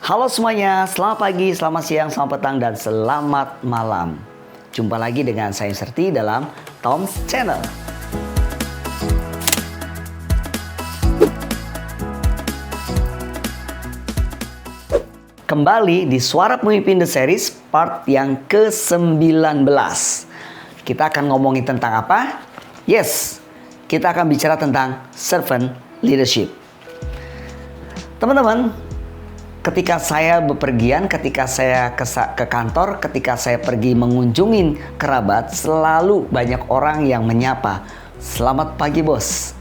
Halo semuanya, selamat pagi, selamat siang, selamat petang, dan selamat malam. Jumpa lagi dengan saya Serti dalam Tom's Channel. Kembali di Suara Pemimpin The Series part yang ke-19. Kita akan ngomongin tentang apa? Yes, kita akan bicara tentang servant leadership. Teman-teman, ketika saya bepergian, ketika saya ke kantor, ketika saya pergi mengunjungi kerabat, selalu banyak orang yang menyapa, "Selamat pagi bos.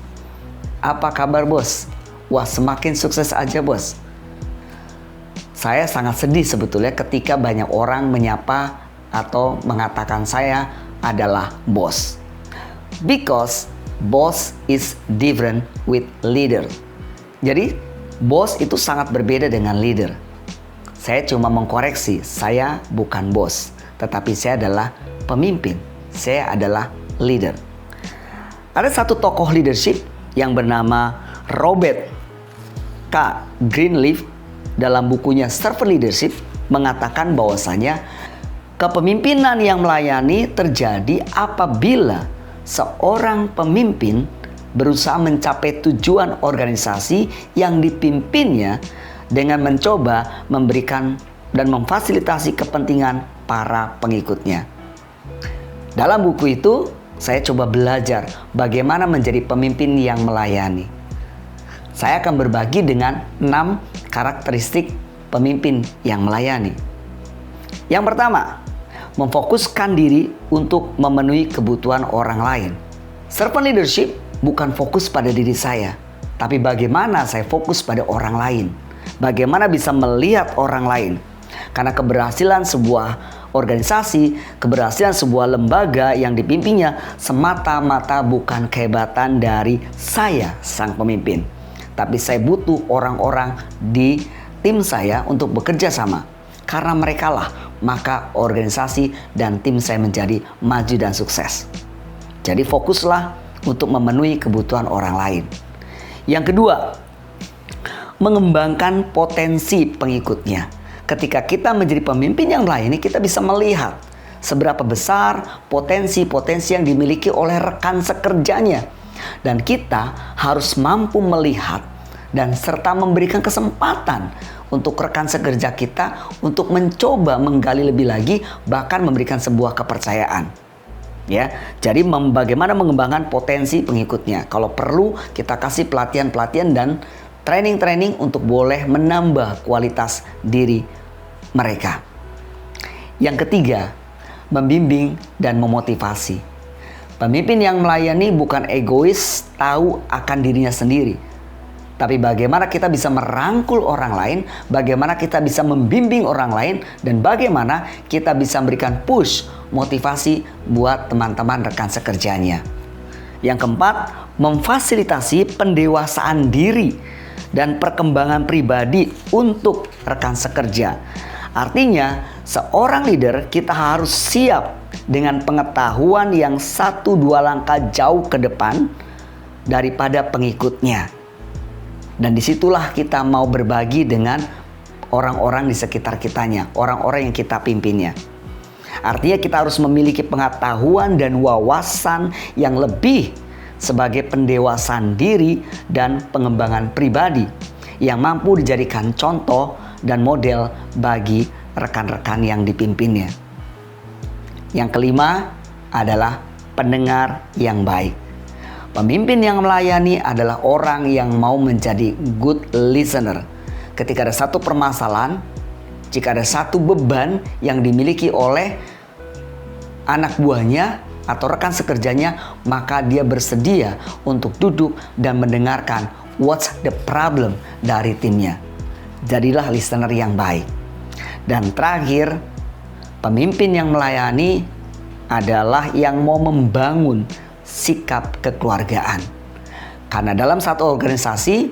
Apa kabar bos? Wah, semakin sukses aja bos." Saya sangat sedih sebetulnya ketika banyak orang menyapa atau mengatakan saya adalah bos. Because boss is different with leader. Jadi, bos itu sangat berbeda dengan leader. Saya cuma mengkoreksi, saya bukan bos, tetapi saya adalah pemimpin. Saya adalah leader. Ada satu tokoh leadership yang bernama Robert K. Greenleaf dalam bukunya Servant Leadership mengatakan bahwasanya kepemimpinan yang melayani terjadi apabila seorang pemimpin berusaha mencapai tujuan organisasi yang dipimpinnya dengan mencoba memberikan dan memfasilitasi kepentingan para pengikutnya. Dalam buku itu, saya coba belajar bagaimana menjadi pemimpin yang melayani. Saya akan berbagi dengan 6 karakteristik pemimpin yang melayani. Yang pertama, memfokuskan diri untuk memenuhi kebutuhan orang lain. Servant leadership bukan fokus pada diri saya, tapi bagaimana saya fokus pada orang lain. Bagaimana bisa melihat orang lain. Karena keberhasilan sebuah organisasi, keberhasilan sebuah lembaga yang dipimpinnya semata-mata bukan kehebatan dari saya sang pemimpin. Tapi saya butuh orang-orang di tim saya untuk bekerja sama. Karena merekalah, maka organisasi dan tim saya menjadi maju dan sukses. Jadi fokuslah untuk memenuhi kebutuhan orang lain. Yang kedua, mengembangkan potensi pengikutnya. Ketika kita menjadi pemimpin yang melayani, kita bisa melihat seberapa besar potensi-potensi yang dimiliki oleh rekan sekerjanya. Dan kita harus mampu melihat dan serta memberikan kesempatan untuk rekan sekerja kita untuk mencoba menggali lebih lagi, bahkan memberikan sebuah kepercayaan. Ya, jadi bagaimana mengembangkan potensi pengikutnya. Kalau perlu kita kasih pelatihan-pelatihan dan training-training untuk boleh menambah kualitas diri mereka. Yang ketiga, membimbing dan memotivasi. Pemimpin yang melayani bukan egois, tahu akan dirinya sendiri. Tapi bagaimana kita bisa merangkul orang lain, bagaimana kita bisa membimbing orang lain, dan bagaimana kita bisa memberikan push, motivasi buat teman-teman rekan sekerjanya. Yang keempat, memfasilitasi pendewasaan diri dan perkembangan pribadi untuk rekan sekerja. Artinya, seorang leader kita harus siap dengan pengetahuan yang 1-2 langkah jauh ke depan daripada pengikutnya. Dan disitulah kita mau berbagi dengan orang-orang di sekitar kitanya, orang-orang yang kita pimpinnya. Artinya kita harus memiliki pengetahuan dan wawasan yang lebih sebagai pendewasaan diri dan pengembangan pribadi yang mampu dijadikan contoh dan model bagi rekan-rekan yang dipimpinnya. Yang kelima adalah pendengar yang baik. Pemimpin yang melayani adalah orang yang mau menjadi good listener. Ketika ada satu permasalahan, jika ada satu beban yang dimiliki oleh anak buahnya atau rekan sekerjanya, maka dia bersedia untuk duduk dan mendengarkan what's the problem dari timnya. Jadilah listener yang baik. Dan terakhir, pemimpin yang melayani adalah yang mau membangun sikap kekeluargaan. Karena dalam satu organisasi,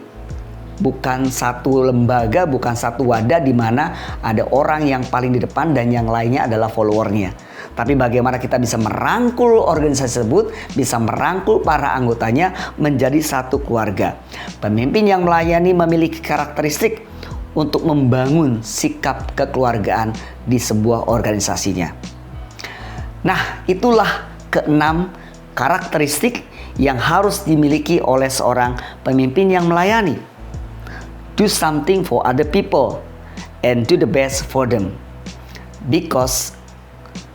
bukan satu lembaga, bukan satu wadah di mana ada orang yang paling di depan dan yang lainnya adalah followernya. Tapi bagaimana kita bisa merangkul organisasi tersebut, bisa merangkul para anggotanya menjadi satu keluarga. Pemimpin yang melayani memiliki karakteristik untuk membangun sikap kekeluargaan di sebuah organisasinya. Nah, itulah keenam karakteristik yang harus dimiliki oleh seorang pemimpin yang melayani. Do something for other people and do the best for them. Because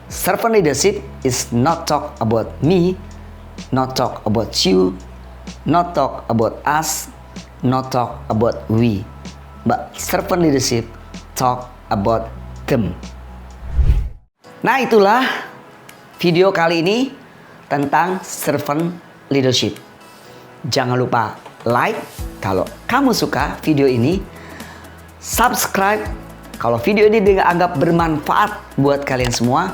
servant leadership is not talk about me, not talk about you, not talk about us, not talk about we. But servant leadership talk about them. Nah, itulah video kali ini tentang servant leadership. Jangan lupa like kalau kamu suka video ini, subscribe kalau video ini dianggap bermanfaat buat kalian semua,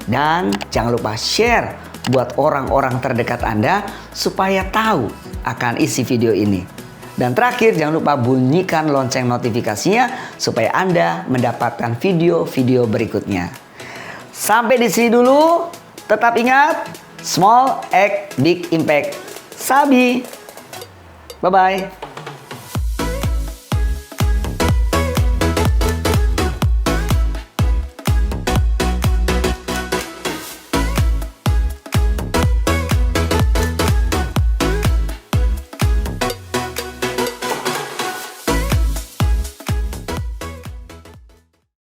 dan jangan lupa share buat orang-orang terdekat Anda supaya tahu akan isi video ini. Dan terakhir, jangan lupa bunyikan lonceng notifikasinya supaya Anda mendapatkan video-video berikutnya. Sampai di sini dulu. Tetap ingat, small act big impact. Sabi. Bye-bye.